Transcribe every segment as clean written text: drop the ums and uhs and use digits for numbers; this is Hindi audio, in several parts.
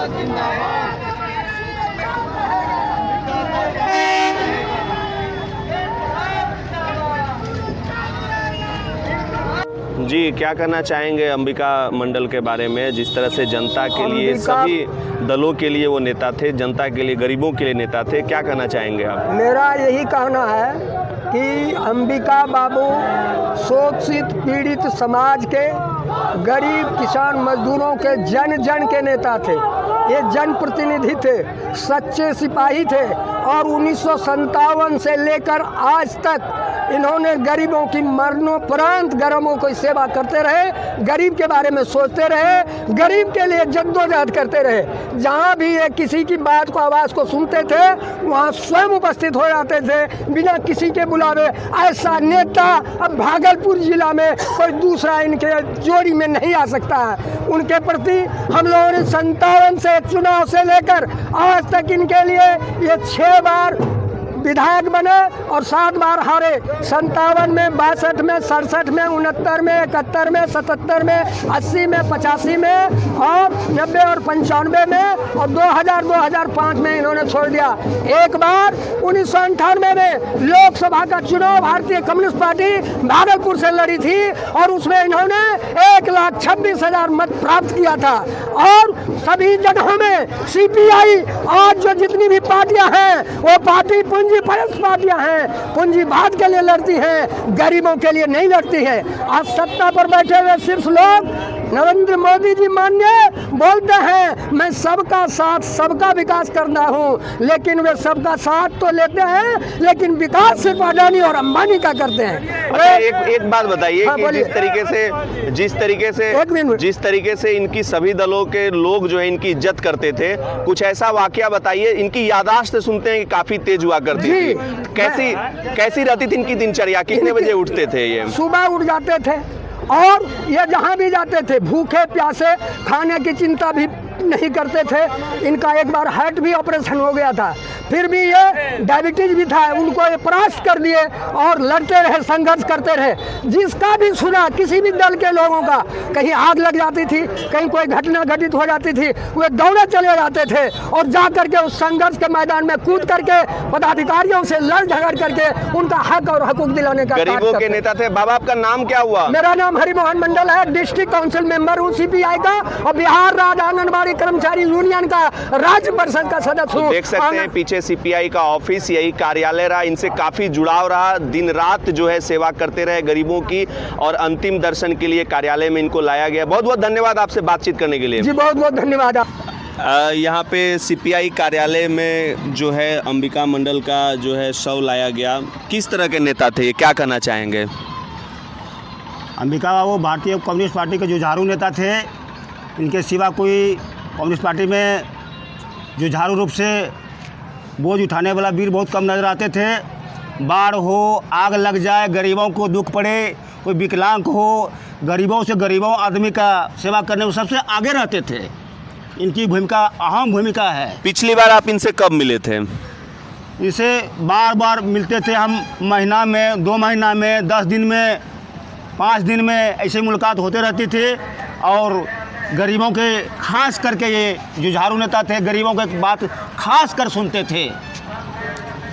जी, क्या कहना चाहेंगे अंबिका मंडल के बारे में? जिस तरह से जनता के लिए, सभी दलों के लिए वो नेता थे, जनता के लिए, गरीबों के लिए नेता थे, क्या कहना चाहेंगे आप? मेरा यही कहना है कि अंबिका बाबू शोषित पीड़ित समाज के, गरीब किसान मजदूरों के, जन जन के नेता थे। ये जनप्रतिनिधि थे, सच्चे सिपाही थे और 1957 से लेकर आज तक इन्होंने गरीबों की मरणोपरांत गरीबों की सेवा करते रहे, गरीब के बारे में सोचते रहे, गरीब के लिए जद्दोजहद करते रहे। जहाँ भी ये किसी की बात को, आवाज़ को सुनते थे, वहाँ स्वयं उपस्थित हो जाते थे बिना किसी के बुलावे। ऐसा नेता अब भागलपुर जिला में कोई दूसरा इनके जोड़ी में नहीं आ सकता है। उनके प्रति हम लोगों ने 57 से चुनाव से लेकर आज तक इनके लिए ये 6 बार विधायक बने और 7 बार हारे। 57 में, 62 में, 67 में, 69 में, 71 में, 77 में, 80 में, 85 में और 90 और 95 में और 2005 में इन्होंने छोड़ दिया। एक बार 1998 में लोकसभा का चुनाव भारतीय कम्युनिस्ट पार्टी भागलपुर से लड़ी थी और उसमें इन्होंने 1,26,000 मत प्राप्त किया था। और सभी जगहों में सीपीआई, आज जो जितनी भी पार्टियां हैं वो पार्टी पूंजीपरस्त पार्टियां हैं, पूंजीवाद के लिए लड़ती हैं, गरीबों के लिए नहीं लड़ती है। आज सत्ता पर बैठे हुए सिर्फ लोग नरेंद्र मोदी जी माननीय बोलते हैं मैं सबका साथ, सबका विकास करना हूँ, लेकिन वे सबका साथ तो लेते हैं लेकिन विकास सिर्फ अडानी और अंबानी का करते हैं। अरे एक बात बताइए कि जिस तरीके से इनकी सभी दलों के लोग जो है इनकी इज्जत करते थे, कुछ ऐसा वाकया बताइए। इनकी याददाश्त सुनते हैं कि काफी तेज हुआ करती थी। कैसी रहती थी इनकी दिनचर्या? कितने बजे उठते थे ये? सुबह उठ जाते थे और ये जहाँ भी जाते थे भूखे प्यासे, खाने की चिंता भी नहीं करते थे। इनका एक बार हार्ट भी ऑपरेशन हो गया था, फिर भी ये डायबिटीज भी था, उनको ये परास्त कर दिए और लड़ते रहे, संघर्ष करते रहे। जिसका भी सुना, किसी भी दल के लोगों का कहीं आग लग जाती थी, कहीं कोई घटना घटित हो जाती थी, वे दौड़े चले जाते थे और जा करके उस संघर्ष के मैदान में कूद करके पदाधिकारियों से लड़ झगड़ करके उनका हक और हकूक दिलाने का गरीबों के नेता थे। बाबा आपका नाम क्या हुआ? मेरा नाम हरिमोहन मंडल है, डिस्ट्रिक्ट काउंसिल मेंबर हूँ सीपीआई का और बिहार राज्य आंगनबाड़ी कर्मचारी यूनियन का राज्य परिषद का सदस्य हूँ। देख सकते हैं पीछे सीपीआई का ऑफिस, यही कार्यालय रहा, इनसे काफी जुड़ाव रहा, दिन रात जो है सेवा करते रहे गरीबों की और अंतिम दर्शन के लिए कार्यालय में इनको लाया गया। बहुत बहुत धन्यवाद आपसे बातचीत करने के लिए। जी बहुत बहुत धन्यवाद। यहाँ पे सीपीआई कार्यालय में जो है अंबिका मंडल का जो है शव लाया गया। किस तरह के नेता थे, क्या कहना चाहेंगे? अंबिका बाबू भारतीय कम्युनिस्ट पार्टी के जुझारू नेता थे। इनके सिवा कोई कम्युनिस्ट पार्टी में जुझारू रूप से बोझ उठाने वाला वीर बहुत कम नज़र आते थे। बाढ़ हो, आग लग जाए, गरीबों को दुख पड़े, कोई विकलांग हो, गरीबों से गरीबों आदमी का सेवा करने में सबसे आगे रहते थे। इनकी भूमिका अहम भूमिका है। पिछली बार आप इनसे कब मिले थे? इसे बार बार मिलते थे हम, महीना में, 2 महीना में, 10 दिन में, 5 दिन में, ऐसे मुलाकात होते रहती थी। और गरीबों के खास करके ये जुझारू नेता थे, गरीबों की बात खास कर सुनते थे।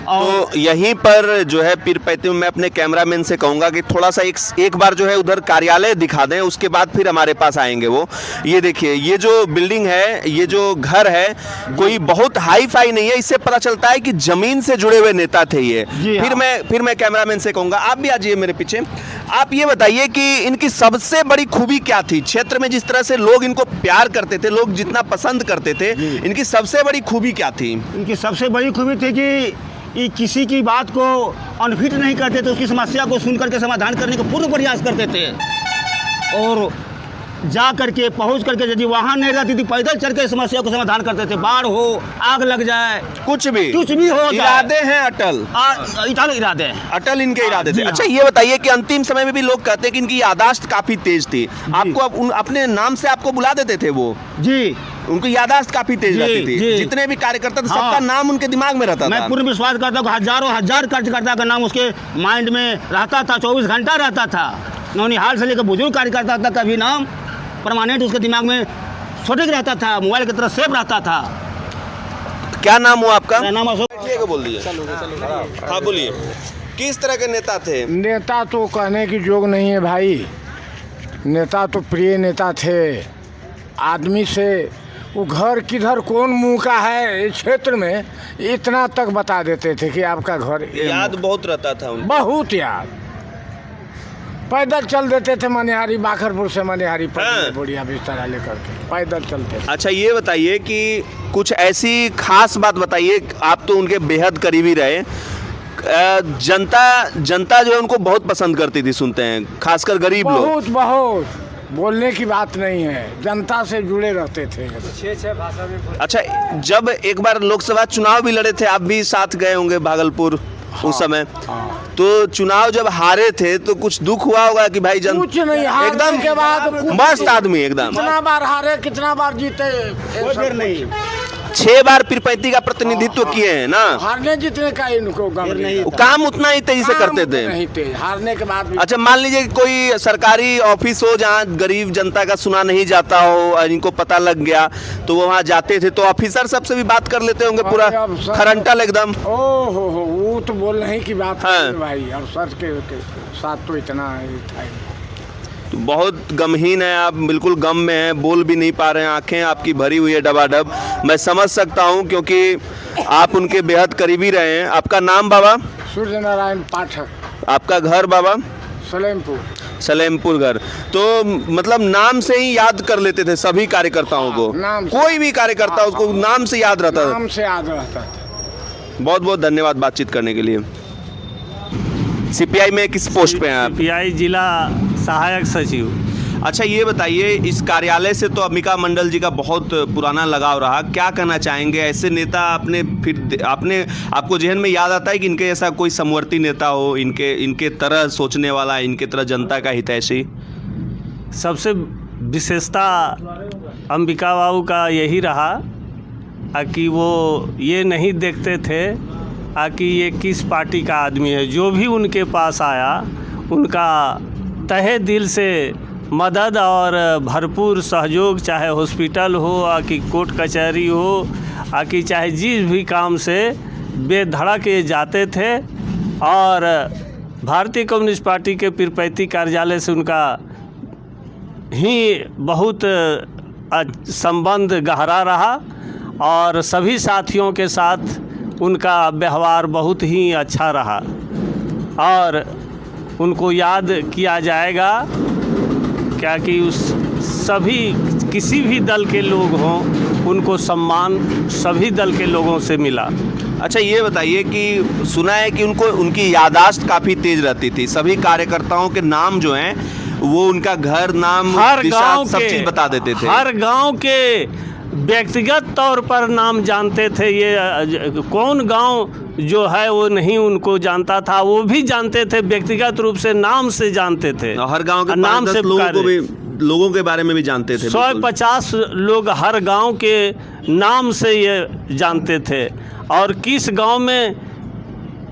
तो यहीं पर जो है पीर पैते मैं अपने कैमरामैन से कहूँगा कि थोड़ा सा एक बार जो है उधर कार्यालय दिखा दें, उसके बाद फिर हमारे पास आएंगे वो। ये देखिए, ये जो बिल्डिंग है, ये जो घर है, कोई बहुत हाई फाई नहीं है। इससे पता चलता है कि जमीन से जुड़े हुए नेता थे ये। फिर मैं कैमरामैन से कहूँगा, आप भी आ जाइए मेरे पीछे। आप ये बताइए कि इनकी सबसे बड़ी खूबी क्या थी क्षेत्र में? जिस तरह से लोग इनको प्यार करते थे, लोग जितना पसंद करते थे, इनकी सबसे बड़ी खूबी क्या थी? इनकी सबसे बड़ी खूबी थी कि ये किसी की बात को अनफिट नहीं करते थे, उसकी समस्या को सुन करके समाधान करने का पूर्ण प्रयास करते थे। और जा करके पहुंच करके यदि वहाँ नहीं रहती थी, पैदल चल के समस्या को समाधान करते थे। बाढ़ हो, आग लग जाए, कुछ भी हो, इरादे हैं अटल। इरादे हैं अटल, इनके इरादे थे। अच्छा ये बताइए कि अंतिम समय में भी लोग कहते हैं कि इनकी याददाश्त काफी तेज थी। आपको अपने नाम से आपको बुला देते थे वो? जी, उनकी याददाश्त काफी तेज रहती थी। जितने भी कार्यकर्ता थे, सबका नाम उनके दिमाग में रहता था। मैं पूर्ण विश्वास करता हूँ, हजारों हजार कार्यकर्ता का नाम उसके माइंड में रहता था, 24 घंटा रहता था। नौनिहाल से लेकर बुजुर्ग कार्यकर्ता तक का भी नाम परमानेंट उसके दिमाग में सटीक रहता था, मोबाइल की तरह सेफ रहता था। क्या नाम हुआ आपका? मेरा नाम अशोक। बैठिएगा, बोल दीजिए। हाँ बोलिए, किस तरह के नेता थे? नेता तो कहने की जोग नहीं है भाई। नेता तो प्रिय नेता थे। आदमी से वो घर किधर कौन मुंह का है इस क्षेत्र में इतना तक बता देते थे कि आपका घर याद बहुत रहता था उनको। बहुत याद। पैदल चल देते थे मनिहारी, बाखरपुर से मनिहारी हाँ। बढ़िया बिस्तरा लेकर के पैदल चलते थे। अच्छा ये बताइए कि कुछ ऐसी खास बात बताइए, आप तो उनके बेहद करीबी रहे। जनता जो है उनको बहुत पसंद करती थी, सुनते हैं, खासकर गरीब लोग। बहुत बहुत बोलने की बात नहीं है, जनता से जुड़े रहते थे। अच्छा, जब एक बार लोकसभा चुनाव भी लड़े थे, आप भी साथ गए होंगे भागलपुर उस समय। हाँ। तो चुनाव जब हारे थे तो कुछ दुख हुआ होगा कि भाई कुछ नहीं, हारने एकदम के बाद मस्त आदमी एकदम। कितना बार हारे कितना बार जीते कोई देर नहीं। 6 बार पीरपैंती का प्रतिनिधित्व किए हैं ना। हारने जीतने का इनको गम नहीं वो काम उतना ही तेजी से करते थे। नहीं थे, हारने के बाद भी। अच्छा मान लीजिए कि कोई सरकारी ऑफिस हो जहाँ गरीब जनता का सुना नहीं जाता हो और इनको पता लग गया तो वो वहाँ जाते थे, तो ऑफिसर सबसे भी बात कर लेते होंगे पूरा अरे अब सर- खरंटल एकदम। ओ हो वो तो बोलने की बात हाँ। है भाई। अब सर के साथ तो इतना ही था। तो बहुत गमहीन है आप, बिल्कुल गम में हैं, बोल भी नहीं पा रहे हैं, आंखें आपकी भरी हुई है डबाडब। मैं समझ सकता हूँ क्योंकि आप उनके बेहद करीबी रहे हैं। आपका नाम बाबा? सूर्य नारायण पाठक, आपका घर बाबा? सलेमपुर। सलेमपुर घर। तो मतलब नाम से ही याद कर लेते थे सभी कार्यकर्ताओं को? नाम से। कोई भी कार्यकर्ता उसको नाम से याद रहता था। नाम से याद रहता था। बहुत बहुत धन्यवाद बातचीत करने के लिए। सीपीआई में किस पोस्ट पे हैं आप? सीपीआई जिला सहायक सचिव। अच्छा ये बताइए, इस कार्यालय से तो अंबिका मंडल जी का बहुत पुराना लगाव रहा, क्या कहना चाहेंगे? ऐसे नेता आपको जहन में याद आता है कि इनके जैसा कोई समवर्ती नेता हो, इनके तरह सोचने वाला, इनके तरह जनता का हितैषी? सबसे विशेषता अंबिका बाबू का यही रहा कि वो ये नहीं देखते थे कि ये किस पार्टी का आदमी है। जो भी उनके पास आया उनका तहे दिल से मदद और भरपूर सहयोग, चाहे हॉस्पिटल हो कि कोर्ट कचहरी हो कि चाहे जिस भी काम से बेधड़क ये जाते थे। और भारतीय कम्युनिस्ट पार्टी के पीरपैंती कार्यालय से उनका ही बहुत संबंध गहरा रहा और सभी साथियों के साथ उनका व्यवहार बहुत ही अच्छा रहा और उनको याद किया जाएगा। क्या कि उस सभी किसी भी दल के लोग हों उनको सम्मान सभी दल के लोगों से मिला। अच्छा ये बताइए कि सुना है कि उनकी याददाश्त काफ़ी तेज रहती थी, सभी कार्यकर्ताओं के नाम जो हैं वो उनका घर नाम, हर दिशा, गांव सब के चीज़ बता देते थे। हर गांव के व्यक्तिगत तौर पर नाम जानते थे। ये कौन गांव जो है वो नहीं उनको जानता था, वो भी जानते थे, व्यक्तिगत रूप से नाम से जानते थे। और हर गांव के नाम से लोगों के बारे में भी जानते थे। 150 लोग हर गांव के नाम से ये जानते थे और किस गांव में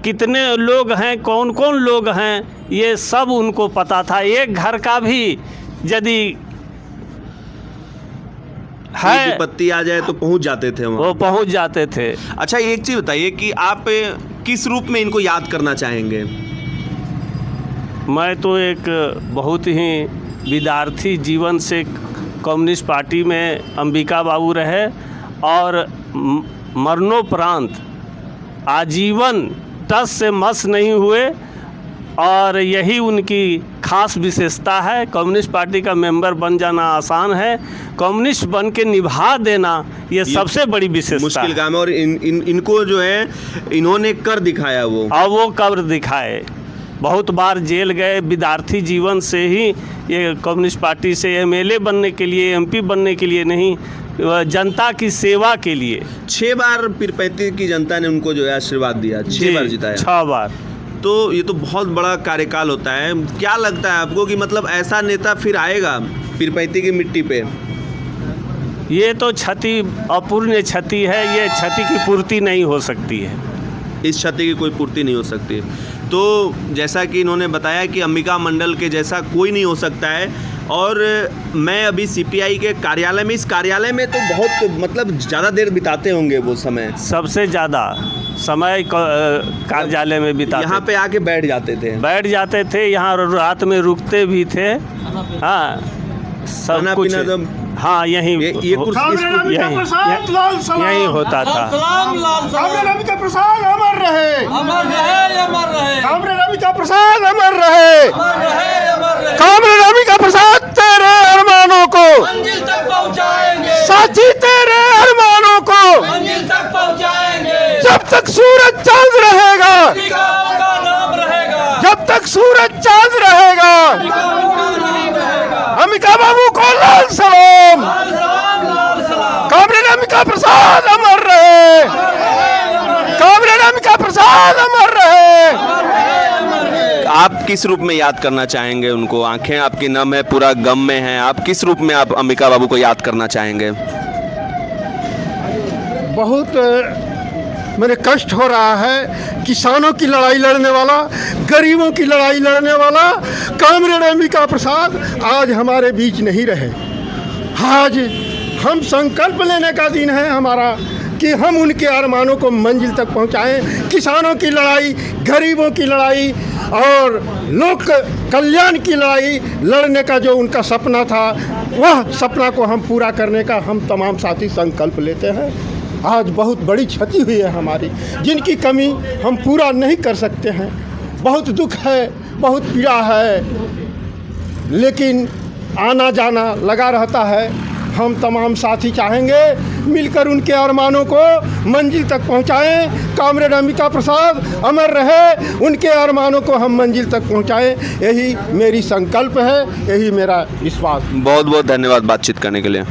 कितने लोग हैं, कौन कौन लोग हैं, ये सब उनको पता था। एक घर का भी यदि है विपत्ति आ जाए तो पहुंच जाते थे वहाँ। वो पहुंच जाते थे। अच्छा एक चीज़ बताइए कि आप किस रूप में इनको याद करना चाहेंगे? मैं तो एक बहुत ही विद्यार्थी जीवन से कम्युनिस्ट पार्टी में अंबिका बाबू रहे और मरणोपरांत आजीवन टस से मस नहीं हुए और यही उनकी खास विशेषता है। कम्युनिस्ट पार्टी का मेंबर बन जाना आसान है, कम्युनिस्ट बन के निभा देना ये सबसे बड़ी विशेषता मुश्किल है। काम है। और इनको जो है इन्होंने कर दिखाया वो, और वो कर दिखाए। बहुत बार जेल गए, विद्यार्थी जीवन से ही ये कम्युनिस्ट पार्टी से एमएलए बनने के लिए, एमपी बनने के लिए नहीं, जनता की सेवा के लिए। 6 बार पीरपैंती की जनता ने उनको जो है आशीर्वाद दिया, 6 बार जिताया। 6 बार। तो ये तो बहुत बड़ा कार्यकाल होता है। क्या लगता है आपको कि मतलब ऐसा नेता फिर आएगा पीरपैंती की मिट्टी पे? ये तो क्षति, अपूर्ण क्षति है, ये क्षति की पूर्ति नहीं हो सकती है। इस क्षति की कोई पूर्ति नहीं हो सकती। तो जैसा कि इन्होंने बताया कि अंबिका मंडल के जैसा कोई नहीं हो सकता है और मैं अभी सीपीआई के कार्यालय में, इस कार्यालय में तो बहुत मतलब ज़्यादा देर बिताते होंगे वो समय, सबसे ज़्यादा समय कार्यालय में बिताते यहाँ पे आके बैठ जाते थे, यहाँ रात में रुकते भी थे। हाँ, सब खाना कुछ पीना तो हाँ यहीं ये यहीं होता था। कामरेड अंबिका प्रसाद अमर रहे, कामरेड अंबिका प्रसाद अमर रहे, कामरेड अंबिका प्रसाद तेरे अरमानों को मंजिल तक पहुंचाएंगे, साथी तेरे अरमानों को मंजिल तक पहुंचाएंगे। जब तक सूरज चांद रहेगा, अंबिका का नाम रहेगा, जब तक सूरज चांद रहेगा, अंबिका का नाम रहेगा। अंबिका बाबू को लाल सलाम, लाल सलाम, लाल सलाम। कामरेड अंबिका प्रसाद अमर रहे, कामरेड अंबिका प्रसाद अमर रहे। आप किस रूप में याद करना चाहेंगे उनको? आंखें आपकी नम है, पूरा गम में है, आप किस रूप में आप अंबिका बाबू को याद करना चाहेंगे? बहुत मेरे कष्ट हो रहा है। किसानों की लड़ाई लड़ने वाला, गरीबों की लड़ाई लड़ने वाला कामरेड अंबिका प्रसाद आज हमारे बीच नहीं रहे। आज हम संकल्प लेने का दिन है हमारा कि हम उनके अरमानों को मंजिल तक पहुंचाएं। किसानों की लड़ाई, गरीबों की लड़ाई और लोक कल्याण की लड़ाई लड़ने का जो उनका सपना था, वह सपना को हम पूरा करने का हम तमाम साथी संकल्प लेते हैं। आज बहुत बड़ी क्षति हुई है हमारी, जिनकी कमी हम पूरा नहीं कर सकते हैं। बहुत दुख है, बहुत पीड़ा है, लेकिन आना जाना लगा रहता है। हम तमाम साथी चाहेंगे मिलकर उनके अरमानों को मंजिल तक पहुंचाएं। कामरेड अंबिका प्रसाद अमर रहे, उनके अरमानों को हम मंजिल तक पहुंचाएं। यही मेरी संकल्प है, यही मेरा विश्वास। बहुत बहुत धन्यवाद बातचीत करने के लिए।